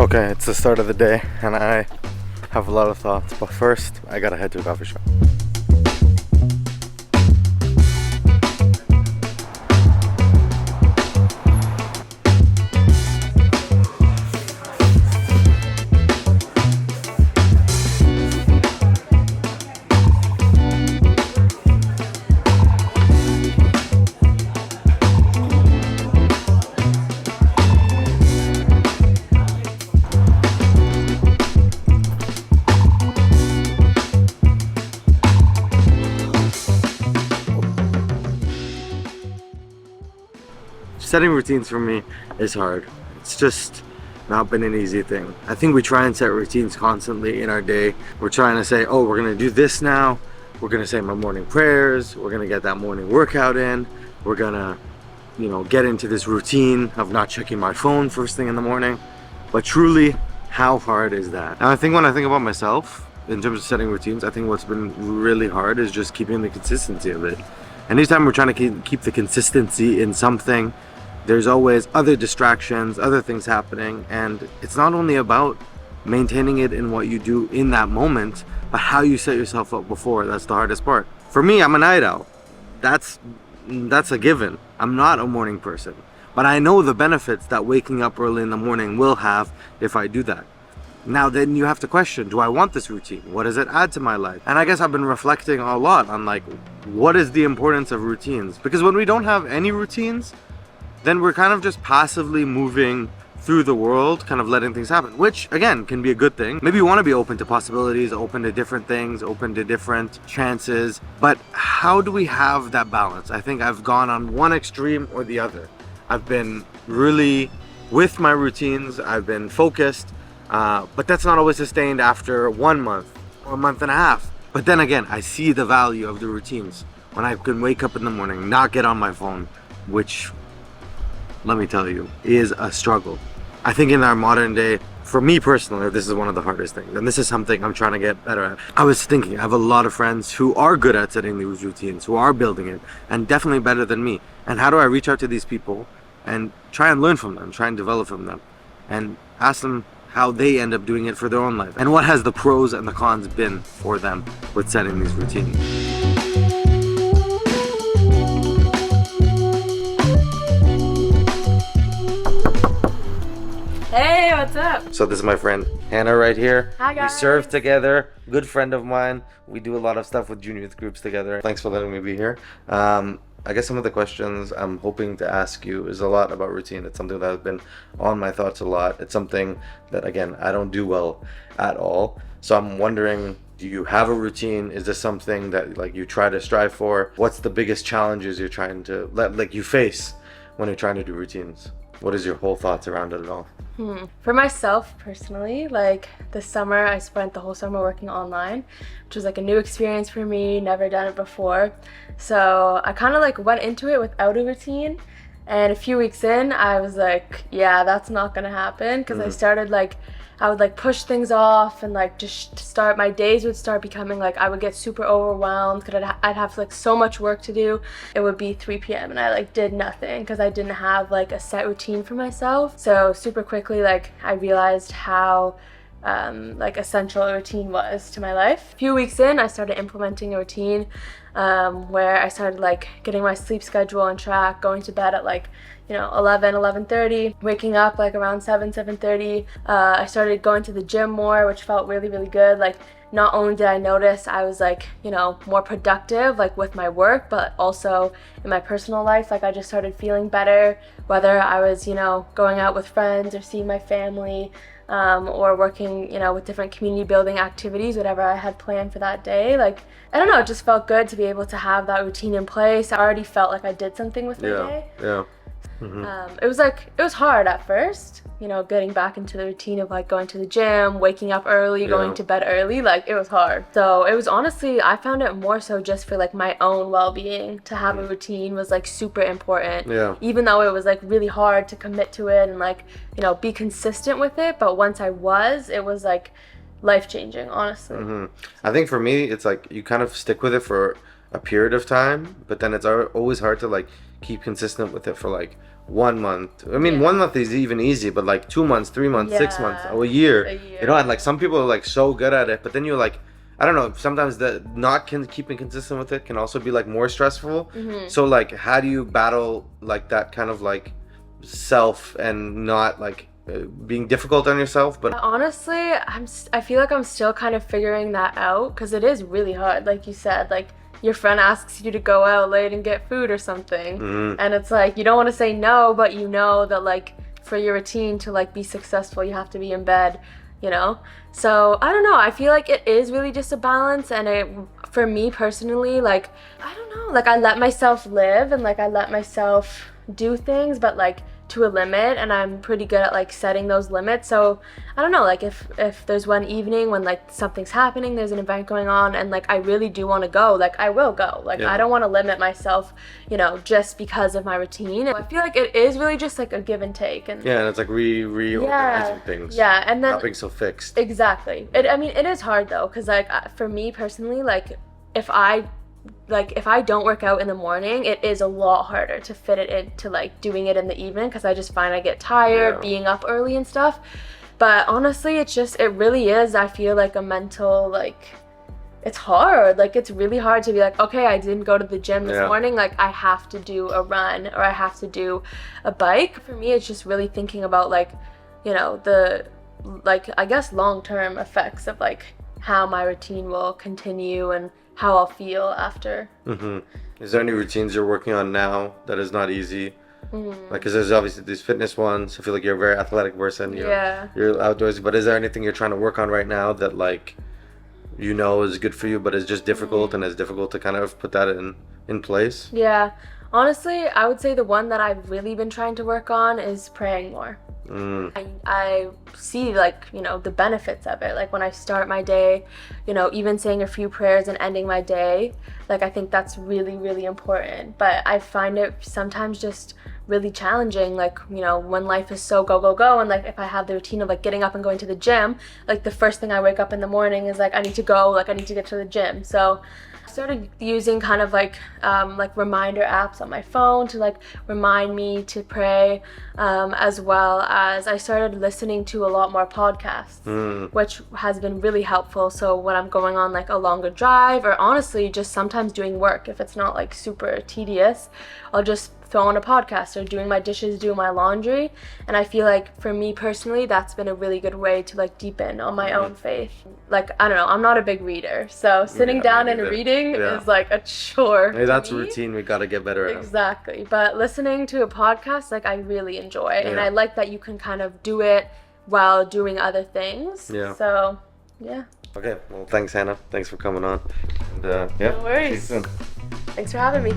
Okay, it's the start of the day and I have a lot of thoughts, but first I gotta head to a coffee shop. Setting routines for me is hard. It's just not been an easy thing. I think we try and set routines constantly in our day. We're trying to say, oh, we're gonna do this now. We're gonna say my morning prayers. We're gonna get that morning workout in. We're gonna, get into this routine of not checking my phone first thing in the morning. But truly, how hard is that? And I think when I think about myself, in terms of setting routines, I think what's been really hard is just keeping the consistency of it. Anytime we're trying to keep the consistency in something, there's always other distractions, other things happening, and it's not only about maintaining it in what you do in that moment, but how you set yourself up before. That's the hardest part. For me, I'm a night owl. That's a given. I'm not a morning person, but I know the benefits that waking up early in the morning will have if I do that. Now then you have to question, do I want this routine? What does it add to my life? And I guess I've been reflecting a lot on what is the importance of routines? Because when we don't have any routines, then we're kind of just passively moving through the world, kind of letting things happen, which again can be a good thing. Maybe you want to be open to possibilities, open to different things, open to different chances, but how do we have that balance? I think I've gone on one extreme or the other. I've been really with my routines, I've been focused, but that's not always sustained after 1 month or a month and a half. But then again, I see the value of the routines when I can wake up in the morning, not get on my phone, which, let me tell you, is a struggle. I think in our modern day, for me personally, this is one of the hardest things, and this is something I'm trying to get better at. I was thinking, I have a lot of friends who are good at setting these routines, who are building it, and definitely better than me. And how do I reach out to these people and try and learn from them, try and develop from them, and ask them how they end up doing it for their own life, and what has the pros and the cons been for them with setting these routines. Hey, what's up? So this is my friend Hannah right here. Hi, guys. We serve together, good friend of mine. We do a lot of stuff with junior youth groups together. Thanks for letting me be here. I guess some of the questions I'm hoping to ask you is a lot about routine. It's something that has been on my thoughts a lot. It's something that, again, I don't do well at all. So I'm wondering, do you have a routine? Is this something that you try to strive for? What's the biggest challenges you're trying to you face when you're trying to do routines? What is your whole thoughts around it at all? For myself personally, this summer I spent the whole summer working online, which was a new experience for me, never done it before. So I kind of went into it without a routine, and a few weeks in I was yeah, that's not gonna happen, because I started I would push things off, and just start, my days would start becoming I would get super overwhelmed because I'd have so much work to do. It would be 3 p.m. and I did nothing because I didn't have a set routine for myself. So super quickly I realized how essential a routine was to my life. A few weeks in, I started implementing a routine where I started getting my sleep schedule on track, going to bed at 11:30, waking up around 7:30. I started going to the gym more, which felt really, really good. Not only did I notice I was more productive with my work, but also in my personal life. I just started feeling better, whether I was going out with friends or seeing my family, or working with different community building activities, whatever I had planned for that day. I don't know, it just felt good to be able to have that routine in place. I already felt I did something with my day. It was hard at first, getting back into the routine of going to the gym, waking up early, going to bed early. It was hard. So it was, honestly, I found it more so just for my own well-being. To have a routine was super important. Even though it was really hard to commit to it and be consistent with it, but once I was, it was life-changing, honestly. I think for me, it's you kind of stick with it for a period of time, but then it's always hard to keep consistent with it for 1 month. I mean, Yeah. 1 month is even easy, but like 2 months, 3 months, 6 months, Yeah. a year. A year. You know, and like some people are like so good at it, but then you're like, I don't know. Sometimes the not keeping consistent with it can also be like more stressful. So like, how do you battle like that kind of like self and not like being difficult on yourself? But Honestly, I feel like I'm still kind of figuring that out because it is really hard. Like you said, like your friend asks you to go out late and get food or something, and it's like you don't want to say no, but you know that like for your routine to like be successful, you have to be in bed, you know? So I don't know. I feel like it is really just a balance, and it for me personally, like I don't know, like I let myself live and like I let myself do things, but like to a limit, and I'm pretty good at like setting those limits. So I don't know, like if there's one evening when like something's happening, there's an event going on, and like I really do want to go, like I will go. Like Yeah. I don't want to limit myself, you know, just because of my routine. I feel like it is really just like a give and take, and yeah, and it's like reorganizing things. yeah, and then Not being so fixed. exactly. I mean, it is hard though, because like for me personally, like if I don't work out in the morning, it is a lot harder to fit it into like doing it in the evening because I just find I get tired Yeah. being up early and stuff. But honestly, it really is, I feel like a mental, like it's hard. Like it's really hard to be like, okay, I didn't go to the gym this Yeah. morning, like I have to do a run or I have to do a bike. For me, it's just really thinking about like, you know, the like I guess long-term effects of like how my routine will continue and how I'll feel after. Is there any routines you're working on now that is not easy? Like, because there's obviously these fitness ones. I feel like you're a very athletic person. Yeah. You're outdoorsy. But is there anything you're trying to work on right now that like, you know, is good for you, but is just difficult and it's difficult to kind of put that in place? Yeah. Honestly, I would say the one that I've really been trying to work on is praying more. I see like, you know, the benefits of it. Like when I start my day, you know, even saying a few prayers and ending my day, like I think that's really, really important. But I find it sometimes just really challenging, like, you know, when life is so go, go, go, and like if I have the routine of like getting up and going to the gym, like the first thing I wake up in the morning is like I need to go, like I need to get to the gym. So started using kind of like reminder apps on my phone to like remind me to pray, as well as I started listening to a lot more podcasts, which has been really helpful. So when I'm going on like a longer drive, or honestly just sometimes doing work, if it's not like super tedious, I'll just throw on a podcast or doing my dishes, doing my laundry. And I feel like for me personally, that's been a really good way to like deepen on my own faith. Like, I don't know, I'm not a big reader, so sitting down and reading is like a chore. Hey, that's a routine we gotta get better at. Exactly. But listening to a podcast, like I really enjoy. And I like that you can kind of do it while doing other things. Yeah. So yeah. Okay, well, thanks, Hannah. Thanks for coming on. And, yeah, No worries. see you soon. Thanks for having me.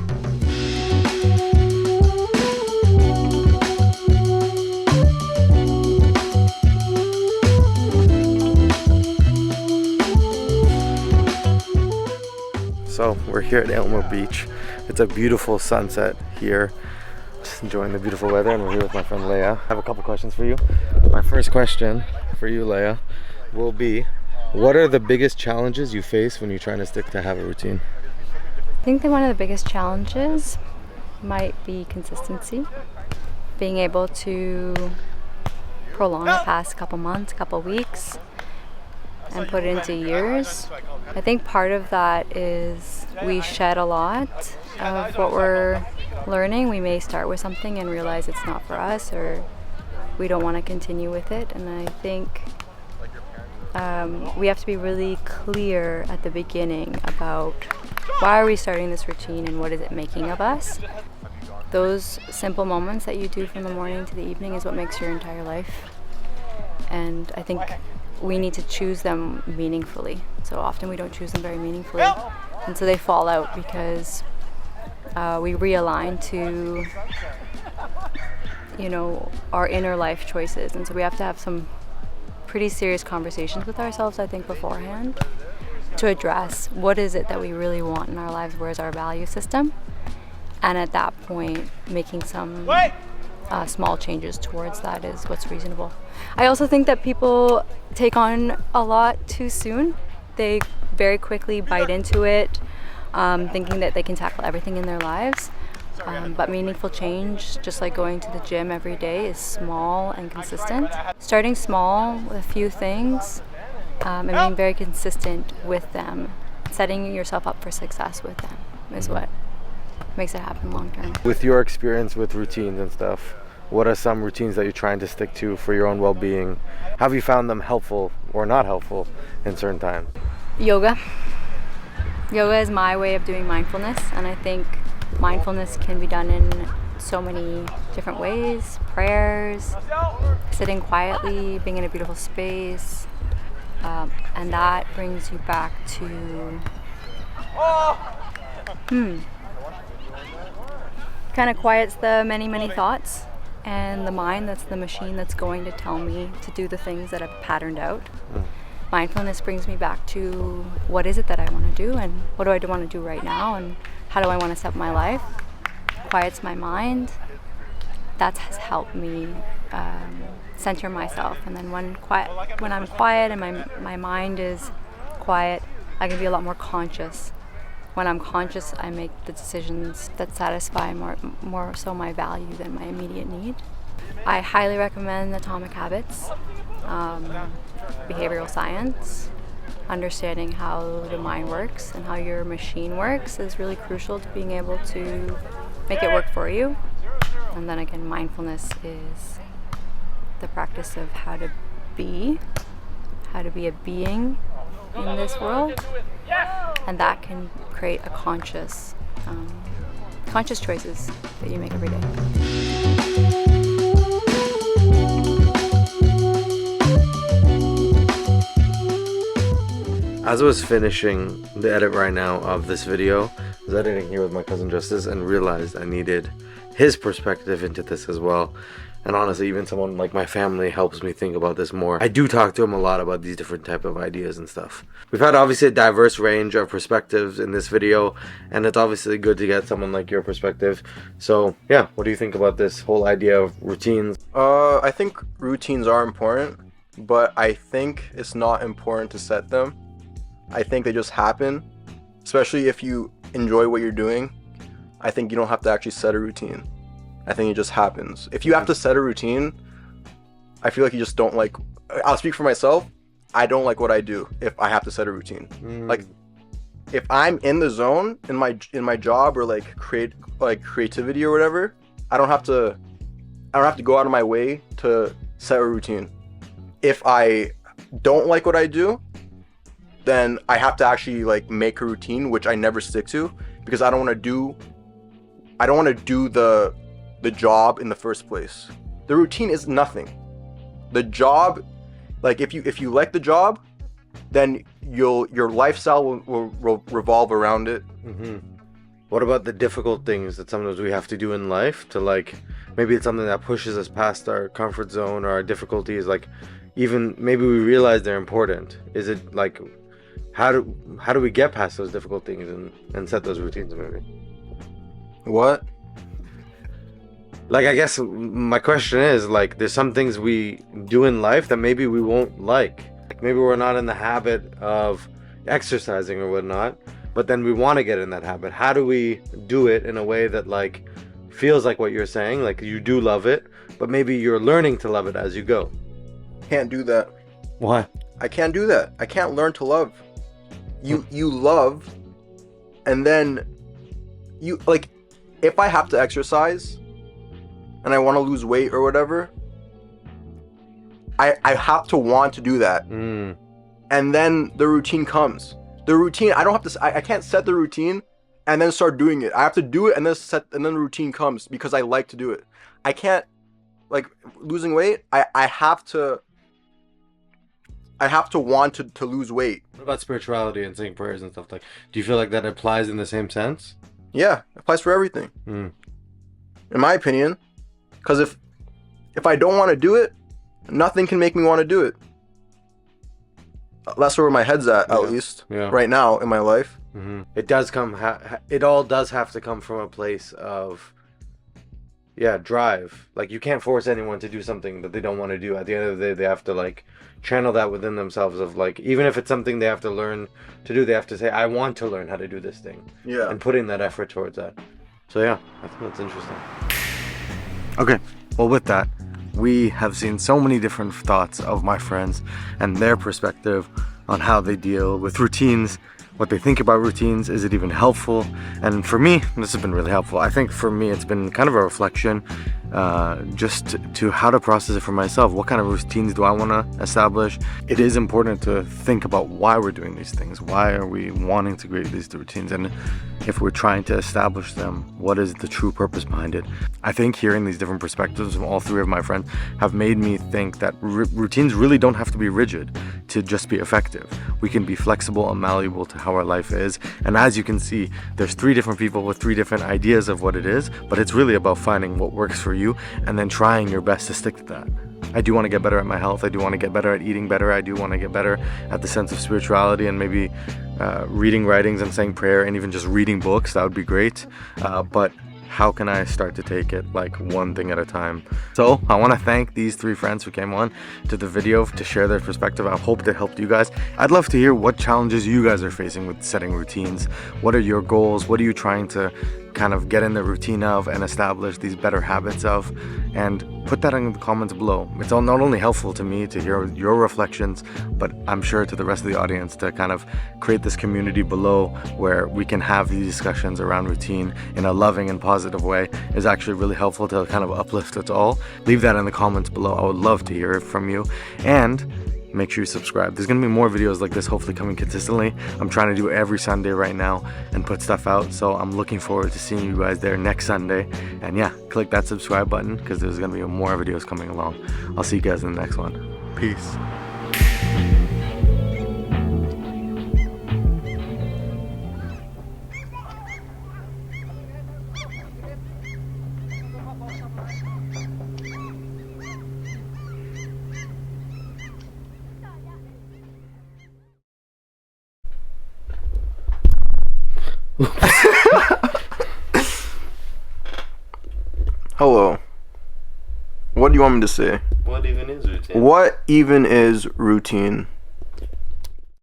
So we're here at Elmo Beach. It's a beautiful sunset here. Just enjoying the beautiful weather, and we're here with my friend Leia. I have a couple questions for you. My first question for you, Leia, will be, what are the biggest challenges you face when you're trying to stick to have a routine? I think that one of the biggest challenges might be consistency. Being able to prolong it past couple months, couple weeks, and put it into years. I think part of that is we shed a lot of what we're learning. We may start with something and realize it's not for us, or we don't want to continue with it. And I think we have to be really clear at the beginning about why are we starting this routine and what is it making of us. Those simple moments that you do from the morning to the evening is what makes your entire life. And I think we need to choose them meaningfully. So often we don't choose them very meaningfully. And so they fall out because we realign to, you know, our inner life choices. And so we have to have some pretty serious conversations with ourselves, I think, beforehand to address what is it that we really want in our lives, where's our value system, and at that point making some small changes towards that is what's reasonable. I also think that people take on a lot too soon. They very quickly bite into it, thinking that they can tackle everything in their lives, But meaningful change, just like going to the gym every day, is small and consistent. Starting small with a few things and being very consistent with them, setting yourself up for success with them is what makes it happen long term. With your experience with routines and stuff, what are some routines that you're trying to stick to for your own well-being? Have you found them helpful or not helpful in certain times? Yoga. Yoga is my way of doing mindfulness, and I think mindfulness can be done in so many different ways. Prayers, sitting quietly, being in a beautiful space, and that brings you back to kind of quiets the many thoughts, and the mind, that's the machine that's going to tell me to do the things that I've patterned out. Mindfulness brings me back to what is it that I want to do, and what do I want to do right now, and how do I want to set my life. Quiets my mind. That has helped me center myself. And then when I'm quiet and my mind is quiet, I can be a lot more conscious. When I'm conscious, I make the decisions that satisfy more so my value than my immediate need. I highly recommend Atomic Habits, behavioral science. Understanding how the mind works and how your machine works is really crucial to being able to make it work for you. And then again, mindfulness is the practice of how to be a being in this world, and that can create a conscious choices that you make every day. As I was finishing the edit right now of this video, I was editing here with my cousin Justice and realized I needed his perspective into this as well. And honestly, even someone like my family helps me think about this more. I do talk to him a lot about these different type of ideas and stuff. We've had obviously a diverse range of perspectives in this video, and it's obviously good to get someone like your perspective. So yeah, what do you think about this whole idea of routines? I think routines are important, but I think it's not important to set them. I think they just happen, especially if you enjoy what you're doing. I think you don't have to actually set a routine. I think it just happens. If you have to set a routine, I feel like you just don't like, I'll speak for myself, I don't like what I do if I have to set a routine. Like if I'm in the zone in my job or like creativity or whatever, I don't have to go out of my way to set a routine. If I don't like what I do, then I have to actually like make a routine, which I never stick to, because I don't want to do the job in the first place. The routine is nothing. The job, like if you like the job, then your lifestyle will revolve around it. What about the difficult things that sometimes we have to do in life to, like, maybe it's something that pushes us past our comfort zone or our difficulties, like even maybe we realize they're important. Is it like, how do we get past those difficult things and set those routines maybe? What? Like, I guess my question is, like, there's some things we do in life that maybe we won't like. Maybe we're not in the habit of exercising or whatnot, but then we want to get in that habit. How do we do it in a way that, like, feels like what you're saying, like you do love it, but maybe you're learning to love it as you go? Can't do that. Why? I can't do that. I can't learn to love. You love, and then you, like, if I have to exercise and I want to lose weight or whatever, I have to want to do that. And then the routine comes. The routine, I can't set the routine and then start doing it. I have to do it and then the routine comes because I like to do it. I can't, like, losing weight, I have to want to lose weight. What about spirituality and saying prayers and stuff? Like, do you feel like that applies in the same sense? Yeah, it applies for everything. In my opinion. Because if I don't want to do it, nothing can make me want to do it. That's where my head's at least, right now in my life. It does come, it all does have to come from a place of, drive. Like, you can't force anyone to do something that they don't want to do. At the end of the day, they have to, like, channel that within themselves of, like, even if it's something they have to learn to do, they have to say, I want to learn how to do this thing. And put in that effort towards that. So yeah, I think that's interesting. Okay, well with that, we have seen so many different thoughts of my friends and their perspective on how they deal with routines, what they think about routines, is it even helpful? And for me, this has been really helpful. I think for me, it's been kind of a reflection just to how to process it for myself. What kind of routines do I want to establish? It is important to think about why we're doing these things. Why are we wanting to create these routines? And if we're trying to establish them, what is the true purpose behind it? I think hearing these different perspectives from all three of my friends have made me think that routines really don't have to be rigid to just be effective. We can be flexible and malleable to how our life is. And as you can see, there's three different people with three different ideas of what it is, but it's really about finding what works for you and then trying your best to stick to that. I do want to get better at my health. I do want to get better at eating better. I do want to get better at the sense of spirituality and maybe reading writings and saying prayer and even just reading books. That would be great. But how can I start to take it like one thing at a time? So I want to thank these three friends who came on to the video to share their perspective. I hope that helped you guys. I'd love to hear what challenges you guys are facing with setting routines. What are your goals? What are you trying to kind of get in the routine of and establish these better habits of? And put that in the comments below. It's all not only helpful to me to hear your reflections, but I'm sure to the rest of the audience to kind of create this community below where we can have these discussions around routine in a loving and positive way is actually really helpful to kind of uplift us all. Leave that in the comments below. I would love to hear it from you. And make sure you subscribe. There's gonna be more videos like this hopefully coming consistently. I'm trying to do it every Sunday right now and put stuff out, so I'm looking forward to seeing you guys there next Sunday. And yeah, click that subscribe button because there's gonna be more videos coming along. I'll see you guys in the next one. Peace. Hello. What do you want me to say? What even is routine? What even is routine?